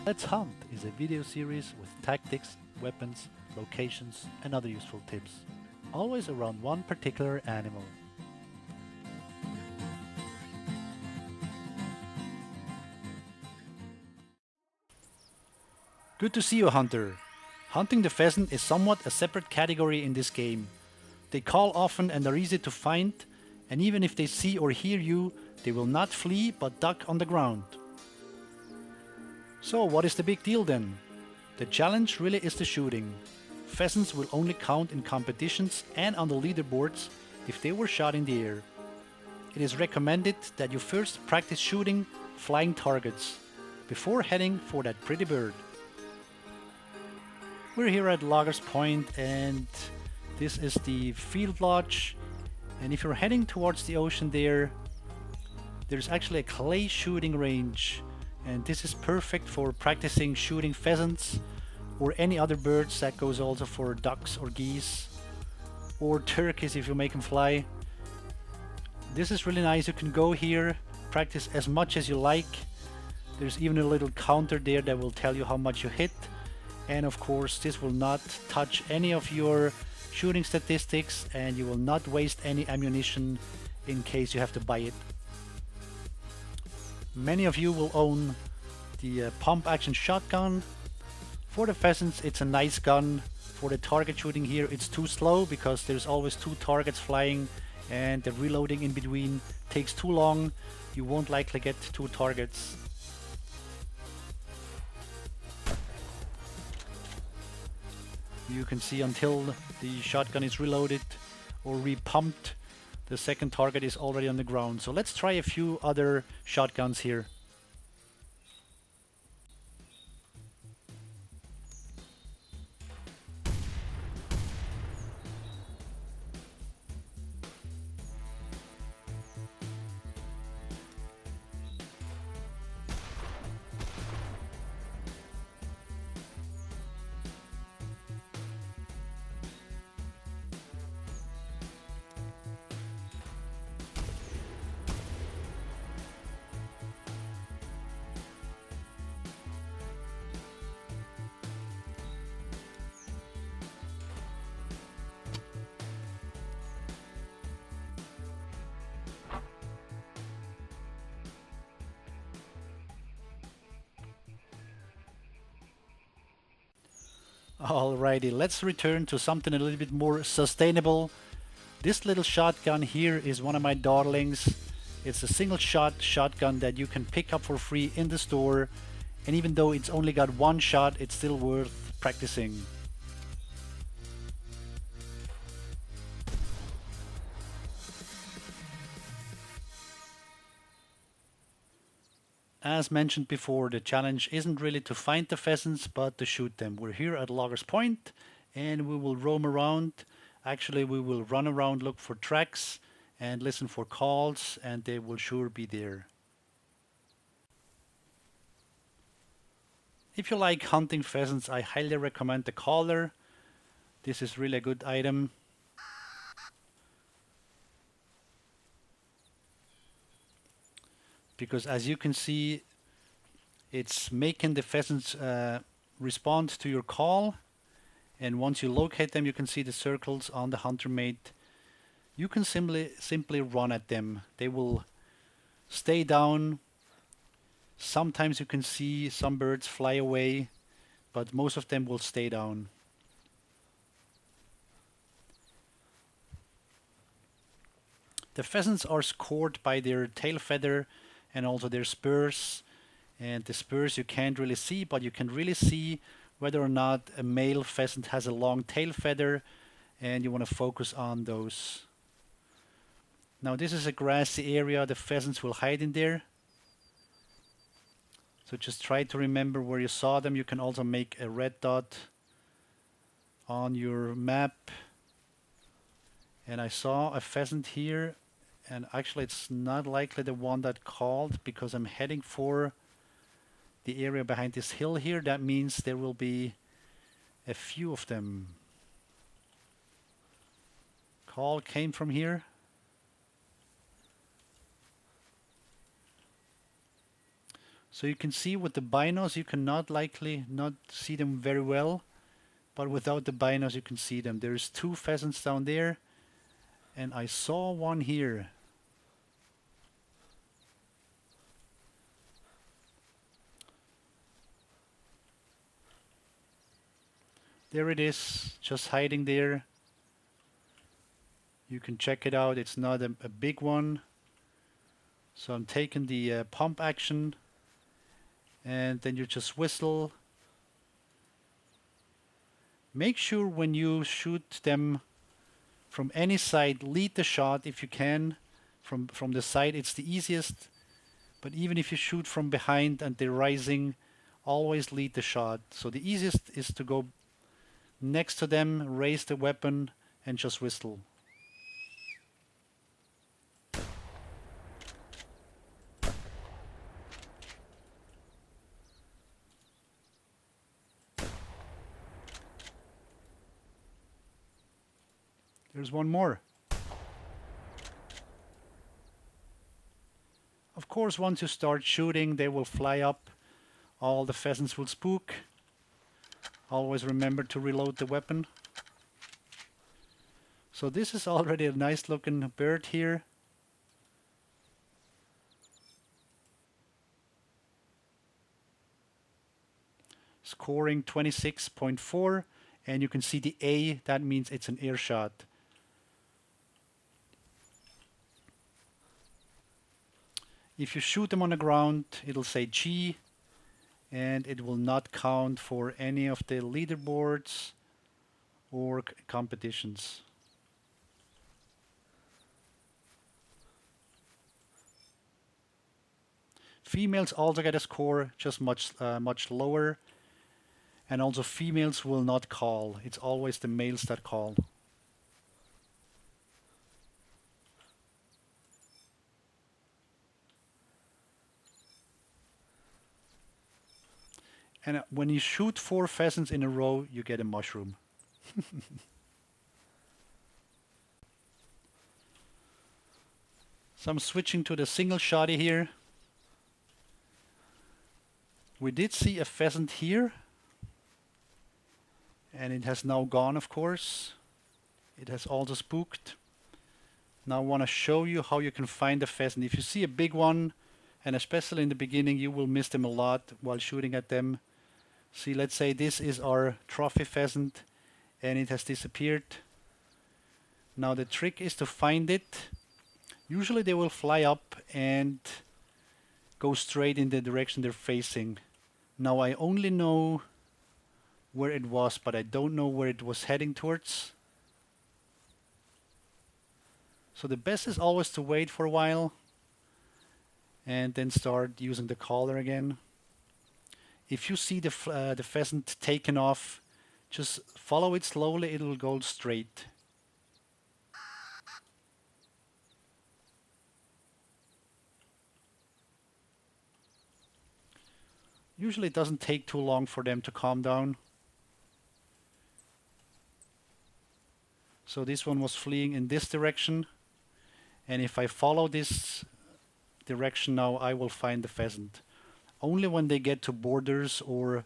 Let's Hunt is a video series with tactics, weapons, locations, and other useful tips, always around one particular animal. Good to see you, Hunter. Hunting the pheasant is somewhat a separate category in this game. They call often and are easy to find, and even if they see or hear you, they will not flee but duck on the ground. So what is the big deal then? The challenge really is the shooting. Pheasants will only count in competitions and on the leaderboards if they were shot in the air. It is recommended that you first practice shooting flying targets before heading for that pretty bird. We're here at Loggers Point and this is the field lodge, and if you're heading towards the ocean there's actually a clay shooting range, and this is perfect for practicing shooting pheasants or any other birds. That goes also for ducks or geese or turkeys if you make them fly. This is really nice. You can go here, practice as much as you like. There's even a little counter there that will tell you how much you hit, and of course this will not touch any of your shooting statistics, and you will not waste any ammunition in case you have to buy it. Many of you will own the pump action shotgun. For the pheasants it's a nice gun. For the target shooting here it's too slow because there's always two targets flying and the reloading in between takes too long. You won't likely get two targets. You can see until the shotgun is reloaded or repumped, the second target is already on the ground. So let's try a few other shotguns here. Alrighty, let's return to something a little bit more sustainable. This little shotgun here is one of my darlings. It's a single shot shotgun that you can pick up for free in the store, and even though it's only got one shot, it's still worth practicing. As mentioned before, the challenge isn't really to find the pheasants, but to shoot them. We're here at Loggers Point, and we will roam around. Actually, we will run around, look for tracks, and listen for calls, and they will sure be there. If you like hunting pheasants, I highly recommend the collar. This is really a good item. Because as you can see, it's making the pheasants respond to your call, and once you locate them, you can see the circles on the hunter mate. You can simply run at them. They will stay down. Sometimes you can see some birds fly away, but most of them will stay down. The pheasants are scored by their tail feather and also their spurs, and the spurs you can't really see, but you can really see whether or not a male pheasant has a long tail feather, and you want to focus on those. Now this is a grassy area, the pheasants will hide in there, so just try to remember where you saw them. You can also make a red dot on your map, and I saw a pheasant here. And actually it's not likely the one that called because I'm heading for the area behind this hill here. That means there will be a few of them. Call came from here. So you can see with the binos, you cannot likely not see them very well, but without the binos you can see them. There's 2 pheasants down there, and I saw one here. There it is, just hiding there. You can check it out, it's not a big one. So I'm taking the pump action, and then you just whistle. Make sure when you shoot them from any side, lead the shot if you can. From the side it's the easiest, but even if you shoot from behind and they're rising, always lead the shot. So the easiest is to go next to them, raise the weapon, and just whistle. There's one more. Of course, once you start shooting, they will fly up. All the pheasants will spook. Always remember to reload the weapon. So this is already a nice looking bird here. Scoring 26.4, and you can see the A, that means it's an air shot. If you shoot them on the ground, it'll say G, and it will not count for any of the leaderboards or competitions. Females also get a score, just much lower, and also females will not call. It's always the males that call. And when you shoot 4 pheasants in a row, you get a mushroom. So I'm switching to the single shotty here. We did see a pheasant here, and it has now gone, of course. It has also spooked. Now I want to show you how you can find a pheasant. If you see a big one, and especially in the beginning, you will miss them a lot while shooting at them. See, let's say this is our trophy pheasant, and it has disappeared. Now the trick is to find it. Usually they will fly up and go straight in the direction they're facing. Now I only know where it was, but I don't know where it was heading towards. So the best is always to wait for a while and then start using the caller again. If you see the pheasant taken off, just follow it slowly, it will go straight. Usually it doesn't take too long for them to calm down. So this one was fleeing in this direction, and if I follow this direction now, I will find the pheasant. Only when they get to borders or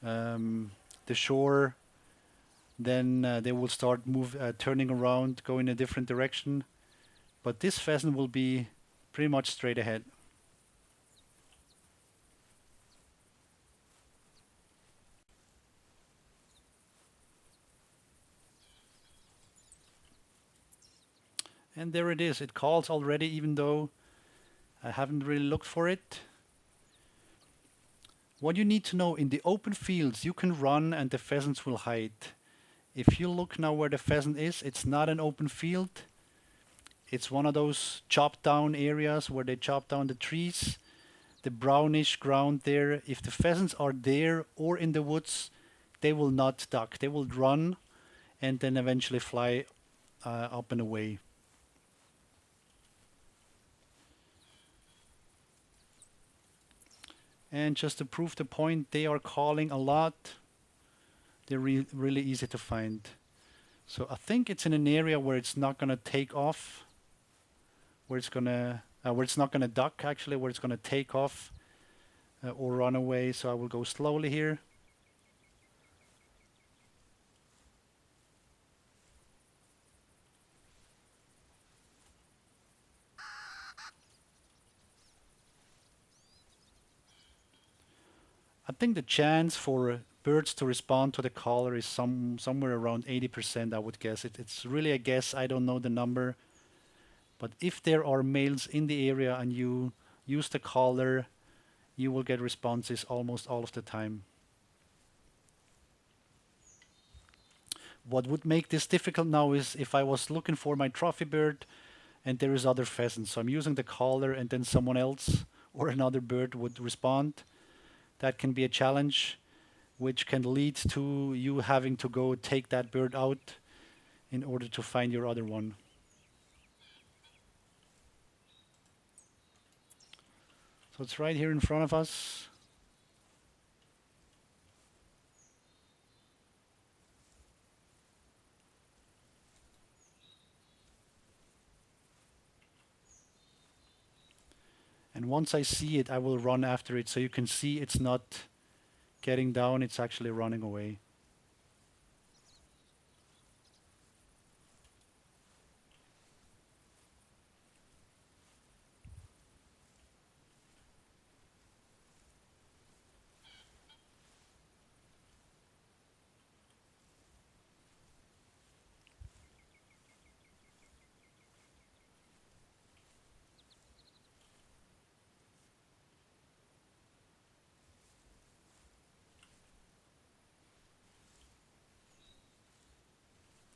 the shore, then they will start turning around, go in a different direction. But this pheasant will be pretty much straight ahead. And there it is. It calls already, even though I haven't really looked for it. What you need to know, in the open fields, you can run and the pheasants will hide. If you look now where the pheasant is, it's not an open field. It's one of those chopped down areas where they chop down the trees. The brownish ground there. If the pheasants are there or in the woods, they will not duck. They will run and then eventually fly up and away. And just to prove the point, they are calling a lot. They're really easy to find. So I think it's in an area where it's not going to take off, where it's not going to duck actually, where it's going to take off. or run away, so I will go slowly here. I think the chance for birds to respond to the caller is somewhere around 80%, I would guess. It's really a guess. I don't know the number. But if there are males in the area and you use the caller, you will get responses almost all of the time. What would make this difficult now is if I was looking for my trophy bird and there is other pheasants. So I'm using the caller and then someone else or another bird would respond. That can be a challenge, which can lead to you having to go take that bird out in order to find your other one. So it's right here in front of us. And once I see it, I will run after it. So you can see it's not getting down, it's actually running away.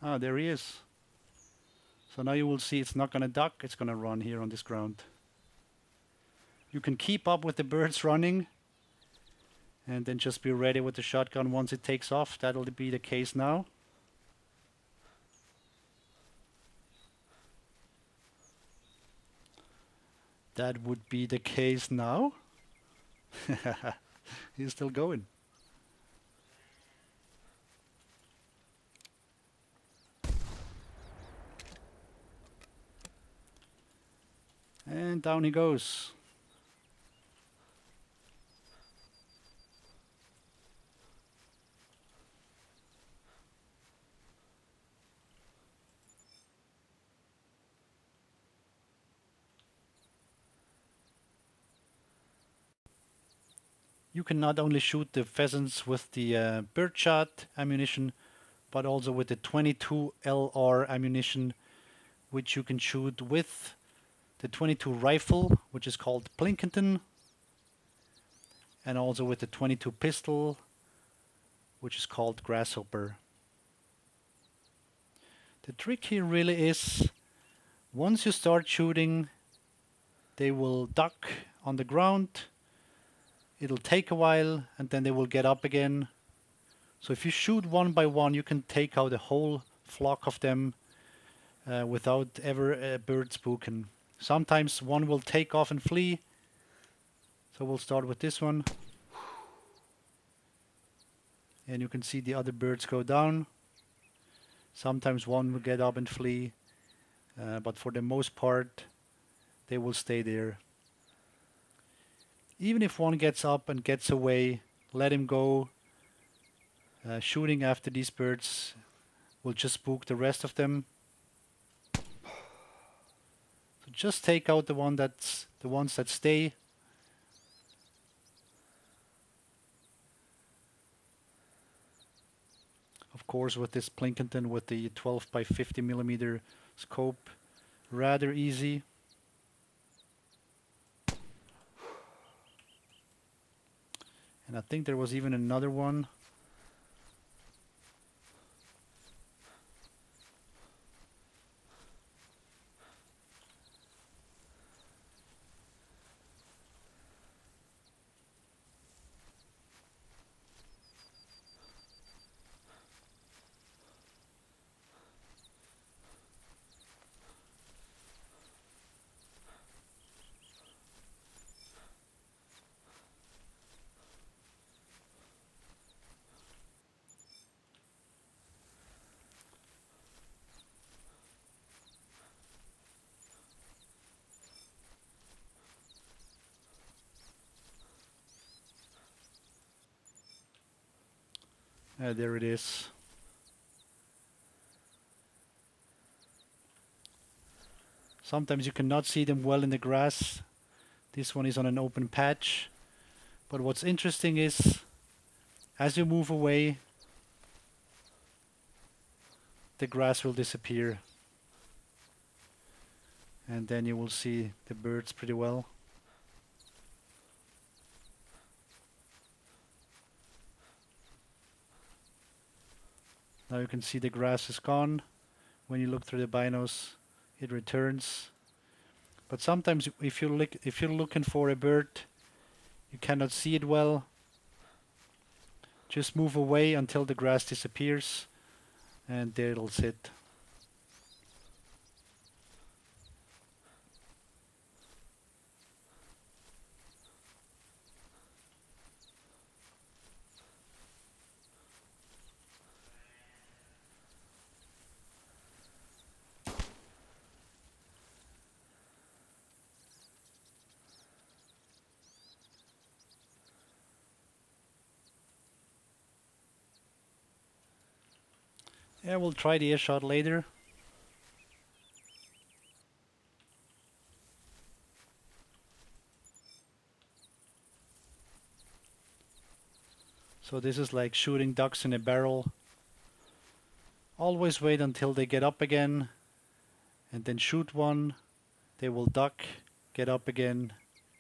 Ah, there he is. So now you will see it's not going to duck, it's going to run here on this ground. You can keep up with the birds running and then just be ready with the shotgun once it takes off. That'll be the case now. That would be the case now. He's still going. And down he goes. You can not only shoot the pheasants with the birdshot ammunition, but also with the 22 LR ammunition, which you can shoot with the 22 rifle, which is called Plinkington, and also with the 22 pistol, which is called Grasshopper. The trick here really is, once you start shooting, they will duck on the ground. It'll take a while, and then they will get up again. So if you shoot one by one, you can take out a whole flock of them without ever a bird spooking. Sometimes one will take off and flee. So we'll start with this one. And you can see the other birds go down. Sometimes one will get up and flee. But for the most part, they will stay there. Even if one gets up and gets away, let him go. Shooting after these birds will just spook the rest of them. So just take out the ones that stay. Of course, with this Plinkington with the 12 by 50 millimeter scope, rather easy. And I think there was even another one. There it is. Sometimes you cannot see them well in the grass. This one is on an open patch. But what's interesting is, as you move away, the grass will disappear. And then you will see the birds pretty well. Now you can see the grass is gone. When you look through the binos, it returns. But sometimes if you're looking for a bird, you cannot see it well. Just move away until the grass disappears, and there it'll sit. Yeah, we'll try the earshot later. So this is like shooting ducks in a barrel. Always wait until they get up again, and then shoot one. They will duck, get up again.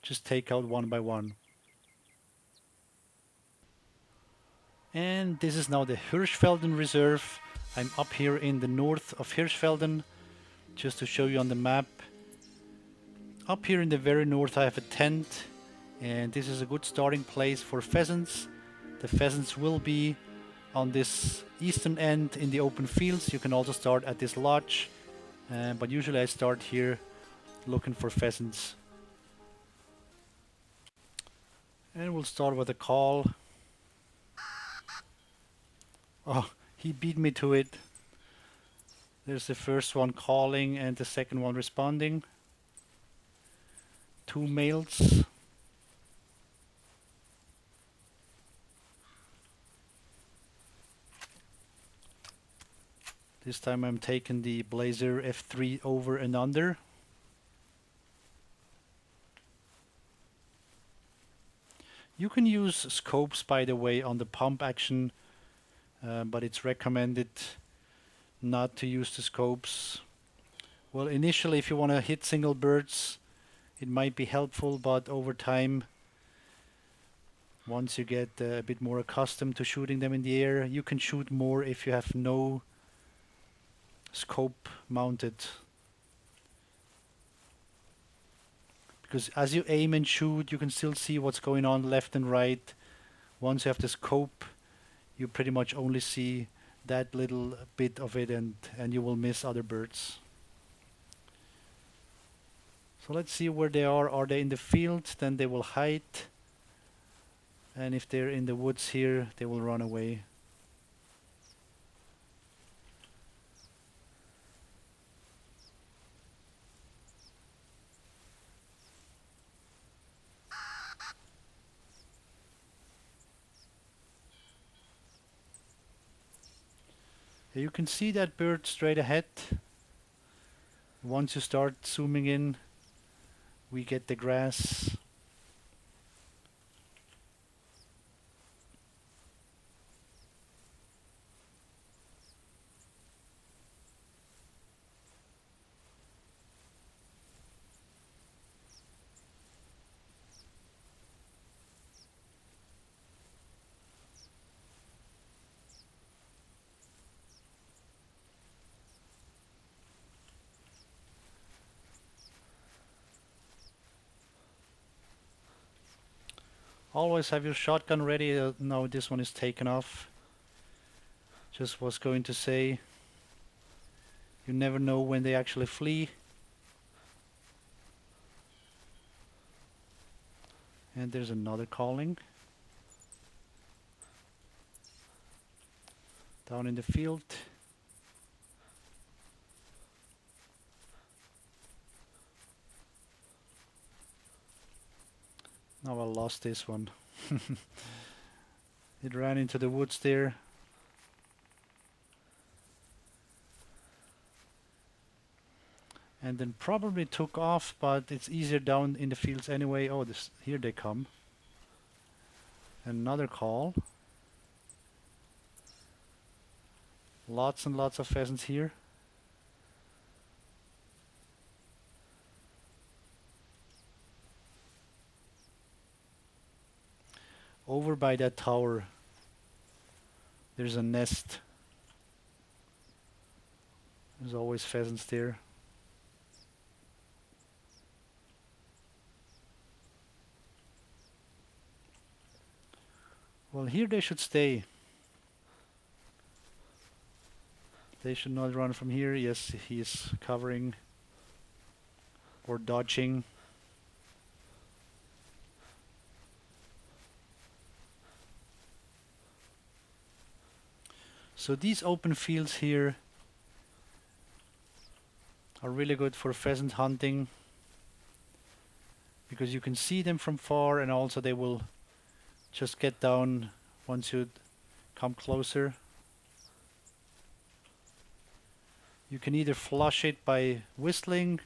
Just take out one by one. And this is now the Hirschfelden Reserve. I'm up here in the north of Hirschfelden, just to show you on the map. Up here in the very north I have a tent, and this is a good starting place for pheasants. The pheasants will be on this eastern end in the open fields. You can also start at this lodge, but usually I start here looking for pheasants. And we'll start with a call. Oh, he beat me to it. There's the first one calling and the second one responding. Two males. This time I'm taking the Blazer F3 over and under. You can use scopes, by the way, on the pump action, but it's recommended not to use the scopes. Well, initially if you want to hit single birds, it might be helpful, but over time, once you get a bit more accustomed to shooting them in the air, you can shoot more if you have no scope mounted. Because as you aim and shoot, you can still see what's going on left and right. Once you have the scope, you pretty much only see that little bit of it, and you will miss other birds. So let's see where they are. Are they in the field? Then they will hide. And if they're in the woods here, they will run away. You can see that bird straight ahead. Once you start zooming in, we get the grass. Always have your shotgun ready. No, this one is taken off. Just was going to say, you never know when they actually flee. And there's another calling. Down in the field. Now I lost this one. It ran into the woods there. and then probably took off, but it's easier down in the fields anyway. Oh, here they come. Another call. Lots and lots of pheasants here. Over by that tower, there's a nest. There's always pheasants there. Well, here they should stay. They should not run from here. Yes, he is covering or dodging. So these open fields here are really good for pheasant hunting because you can see them from far, and also they will just get down once you come closer. You can either flush it by whistling,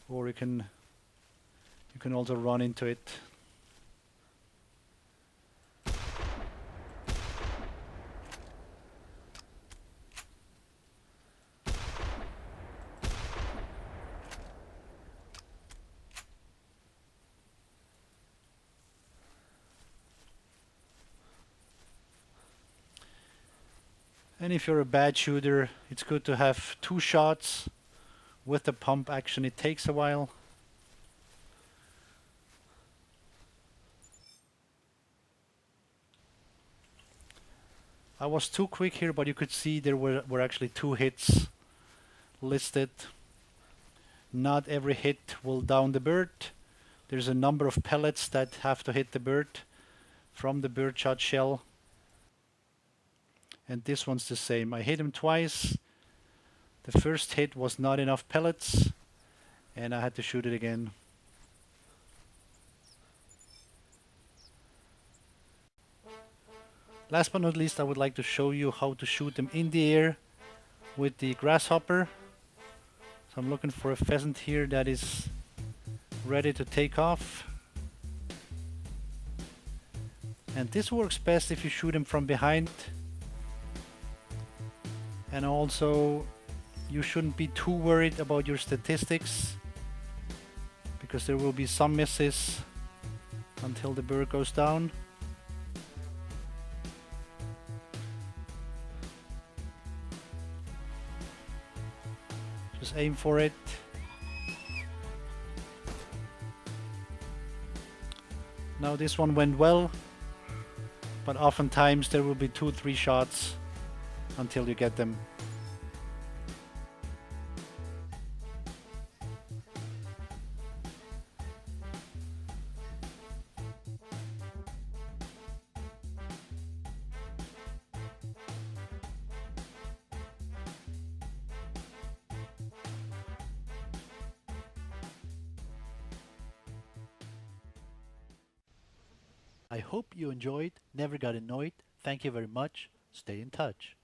or you can also run into it. And if you're a bad shooter, it's good to have 2 shots with the pump action. It takes a while. I was too quick here, but you could see there were actually 2 hits listed. Not every hit will down the bird. There's a number of pellets that have to hit the bird from the birdshot shell. And this one's the same. I hit him twice. The first hit was not enough pellets, and I had to shoot it again. Last but not least, I would like to show you how to shoot them in the air with the grasshopper. So I'm looking for a pheasant here that is ready to take off. And this works best if you shoot him from behind. And also, you shouldn't be too worried about your statistics, because there will be some misses until the bird goes down. Just aim for it. Now this one went well, but oftentimes there will be 2-3 shots until you get them. I hope you enjoyed, never got annoyed. Thank you very much. Stay in touch.